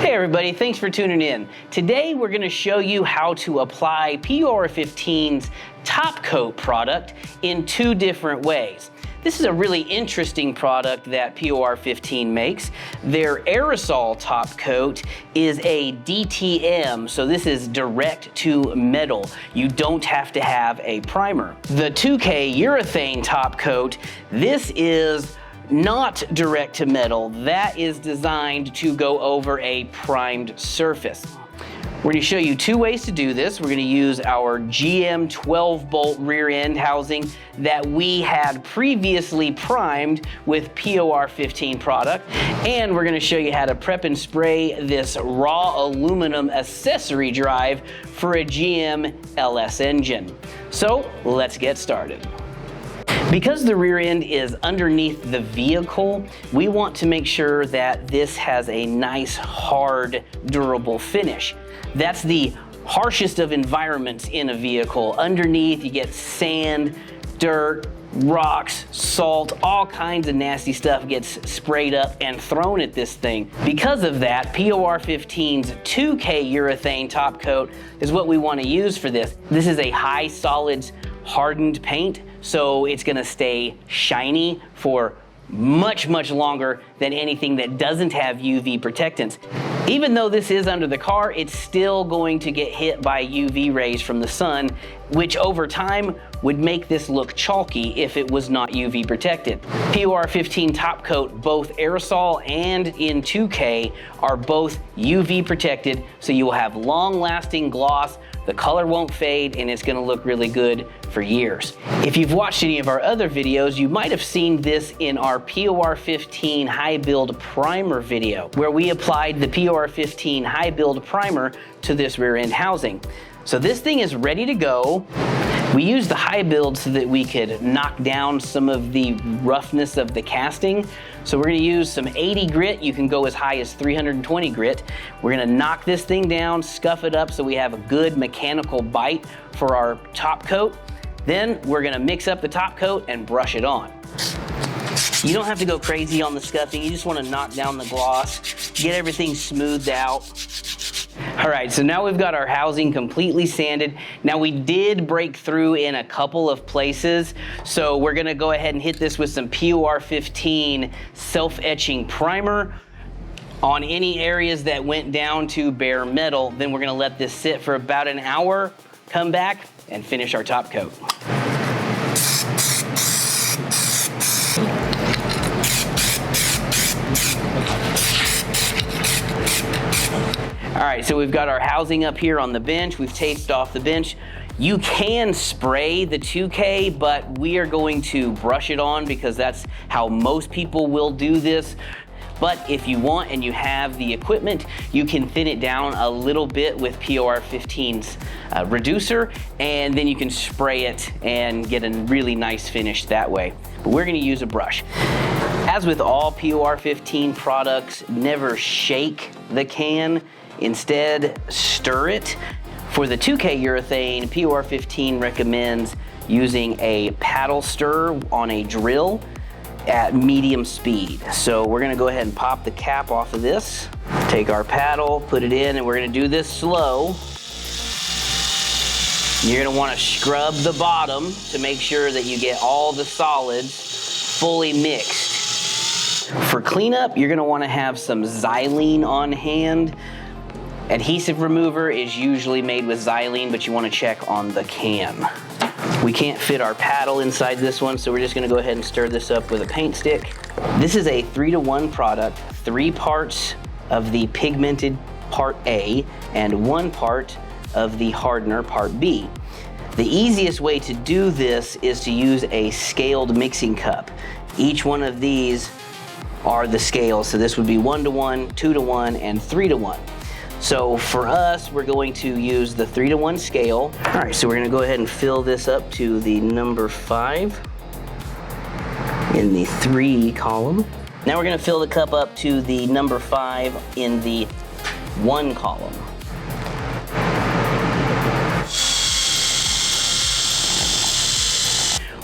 Hey everybody, thanks for tuning in. Today we're going to show you how to apply POR-15's Topcoat product in two different ways. This is a really interesting product that POR-15 makes. Their aerosol top coat is a DTM, so this is direct to metal. You don't have to have a primer. The 2K urethane top coat, this is not direct to metal. That is designed to go over a primed surface. We're going to show you two ways to do this. We're going to use our GM 12-bolt rear end housing that we had previously primed with POR-15 product. And we're going to show you how to prep and spray this raw aluminum accessory drive for a GM LS engine. So let's get started. Because the rear end is underneath the vehicle, we want to make sure that this has a nice, hard, durable finish. That's the harshest of environments in a vehicle. Underneath, you get sand, dirt, rocks, salt, all kinds of nasty stuff gets sprayed up and thrown at this thing. Because of that, POR-15's 2K urethane top coat is what we want to use for this. This is a high solids hardened paint, so it's gonna stay shiny for much longer than anything that doesn't have UV protectants. Even though this is under the car, it's still going to get hit by UV rays from the sun, which over time would make this look chalky if it was not UV protected. POR-15 top coat, both aerosol and in 2K, are both UV protected, so you will have long lasting gloss. The color won't fade and it's gonna look really good for years. If you've watched any of our other videos, you might have seen this in our POR-15 high build primer video, where we applied the POR-15 high build primer to this rear end housing. So this thing is ready to go. We used the high build so that we could knock down some of the roughness of the casting. So we're gonna use some 80 grit. You can go as high as 320 grit. We're gonna knock this thing down, scuff it up so we have a good mechanical bite for our top coat. Then we're gonna mix up the top coat and brush it on. You don't have to go crazy on the scuffing. You just wanna knock down the gloss, get everything smoothed out. All right, so now we've got our housing completely sanded. Now we did break through in a couple of places, so we're gonna go ahead and hit this with some POR-15 self-etching primer on any areas that went down to bare metal. Then we're gonna let this sit for about an hour, come back, and finish our top coat. All right, so we've got our housing up here on the bench. We've taped off the bench. You can spray the 2K, but we are going to brush it on because that's how most people will do this. But if you want and you have the equipment, you can thin it down a little bit with POR-15's reducer, and then you can spray it and get a really nice finish that way. But we're gonna use a brush. As with all POR-15 products, never shake the can. Instead, stir it. For the 2K urethane, POR-15 recommends using a paddle stir on a drill at medium speed. So we're gonna go ahead and pop the cap off of this, take our paddle, put it in, and we're gonna do this slow. You're gonna wanna scrub the bottom to make sure that you get all the solids fully mixed. For cleanup, you're gonna wanna have some xylene on hand. Adhesive remover is usually made with xylene, but you want to check on the can. We can't fit our paddle inside this one, so we're just going to go ahead and stir this up with a paint stick. This is a 3-to-1 product, 3 parts of the pigmented part A and 1 part of the hardener part B. The easiest way to do this is to use a scaled mixing cup. Each one of these are the scales, so this would be 1-to-1, 2-to-1, and 3-to-1. So for us, we're going to use the 3-to-1 scale. All right, so we're gonna go ahead and fill this up to the number 5 in the 3 column. Now we're gonna fill the cup up to the number 5 in the 1 column.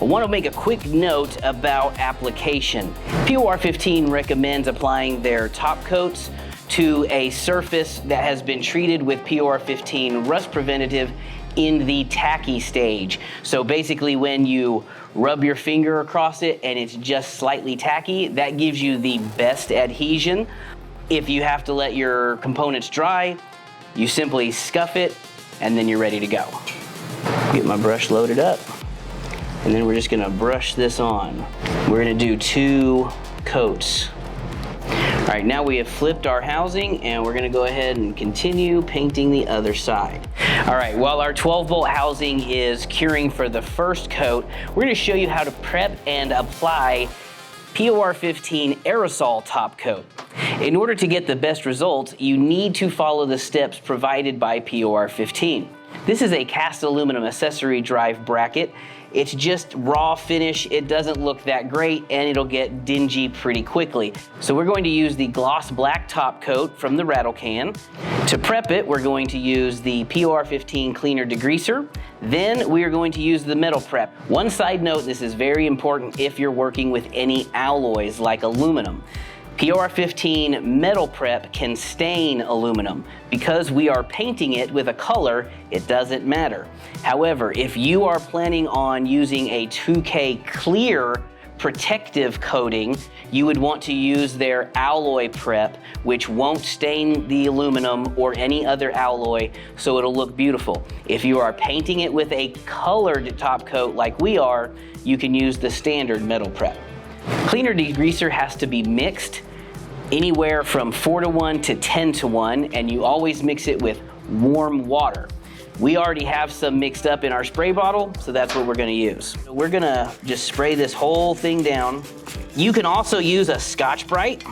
I want to make a quick note about application. POR-15 recommends applying their top coats to a surface that has been treated with POR-15 rust preventative in the tacky stage. So basically when you rub your finger across it and it's just slightly tacky, that gives you the best adhesion. If you have to let your components dry, you simply scuff it and then you're ready to go. Get my brush loaded up, and then we're just gonna brush this on. We're gonna do 2 coats. All right, now we have flipped our housing and we're gonna go ahead and continue painting the other side. All right, while our 12-volt housing is curing for the first coat, we're gonna show you how to prep and apply POR-15 aerosol top coat. In order to get the best results, you need to follow the steps provided by POR-15. This is a cast aluminum accessory drive bracket. It's just raw finish, it doesn't look that great, and it'll get dingy pretty quickly. So we're going to use the gloss black top coat from the rattle can. To prep it, we're going to use the POR-15 cleaner degreaser. Then we are going to use the metal prep. One side note, this is very important if you're working with any alloys like aluminum. POR-15 metal prep can stain aluminum. Because we are painting it with a color, it doesn't matter. However, if you are planning on using a 2K clear protective coating, you would want to use their alloy prep, which won't stain the aluminum or any other alloy, so it'll look beautiful. If you are painting it with a colored top coat like we are, you can use the standard metal prep. Cleaner degreaser has to be mixed anywhere from 4:1 to 10:1, and you always mix it with warm water. We already have some mixed up in our spray bottle, so that's what we're gonna use. So we're gonna just spray this whole thing down. You can also use a Scotch-Brite,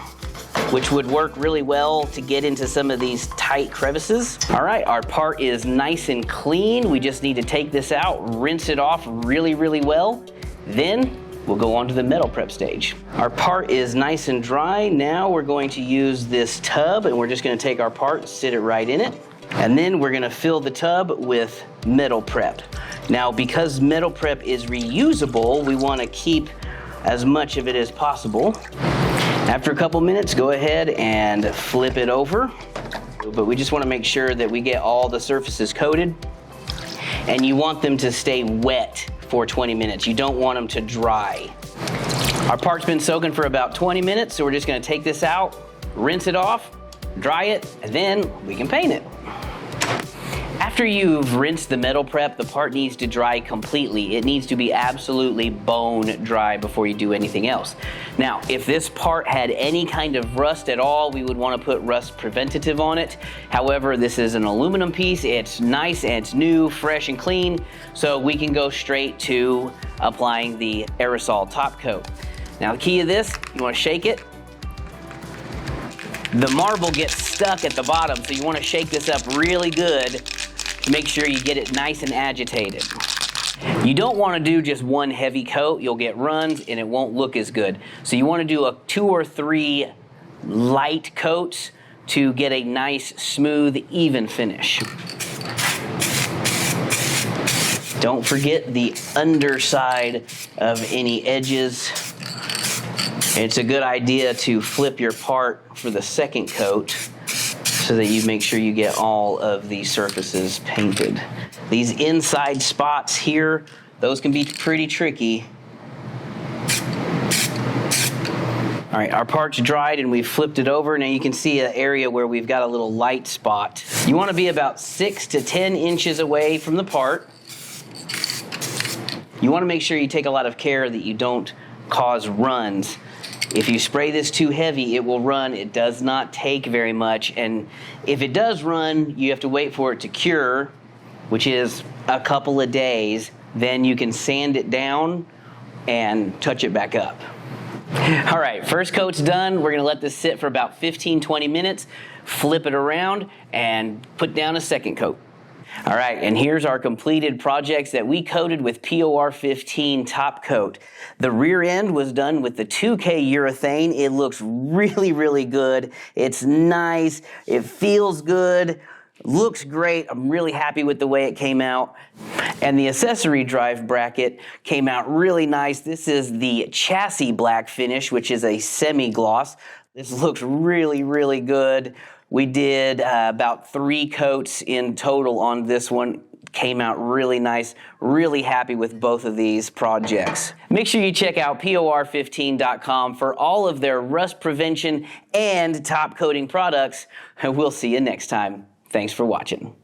which would work really well to get into some of these tight crevices. All right, our part is nice and clean. We just need to take this out, rinse it off really, really well. Then we'll go on to the metal prep stage. Our part is nice and dry. Now we're going to use this tub, and we're just gonna take our part, sit it right in it. And then we're gonna fill the tub with metal prep. Now, because metal prep is reusable, we wanna keep as much of it as possible. After a couple minutes, go ahead and flip it over. But we just wanna make sure that we get all the surfaces coated, and you want them to stay wet for 20 minutes. You don't want them to dry. Our part's been soaking for about 20 minutes, so we're just gonna take this out, rinse it off, dry it, and then we can paint it. After you've rinsed the metal prep, the part needs to dry completely. It needs to be absolutely bone dry before you do anything else. Now, if this part had any kind of rust at all, we would want to put rust preventative on it. However, this is an aluminum piece. It's nice and it's new, fresh and clean, so we can go straight to applying the aerosol top coat. Now, the key of this, you want to shake it. The marble gets stuck at the bottom, so you want to shake this up really good to make sure you get it nice and agitated. You don't want to do just one heavy coat. You'll get runs and it won't look as good. So you want to do 2 or 3 light coats to get a nice, smooth, even finish. Don't forget the underside of any edges. It's a good idea to flip your part for the second coat so that you make sure you get all of the surfaces painted. These inside spots here, those can be pretty tricky. All right, our part's dried and we've flipped it over. Now you can see an area where we've got a little light spot. You want to be about 6 to 10 inches away from the part. You want to make sure you take a lot of care that you don't cause runs. If you spray this too heavy, it will run. It does not take very much. And if it does run, you have to wait for it to cure, which is a couple of days. Then you can sand it down and touch it back up. All right, first coat's done. We're gonna let this sit for about 15, 20 minutes, flip it around, and put down a second coat. All right, and here's our completed projects that we coated with POR-15 top coat. The rear end was done with the 2K urethane. It looks really, really good. It's nice, it feels good, looks great. I'm really happy with the way it came out. And the accessory drive bracket came out really nice. This is the chassis black finish, which is a semi-gloss. This looks really, really good. We did about 3 coats in total on this one. Came out really nice. Really happy with both of these projects. Make sure you check out POR-15.com for all of their rust prevention and top coating products. We'll see you next time. Thanks for watching.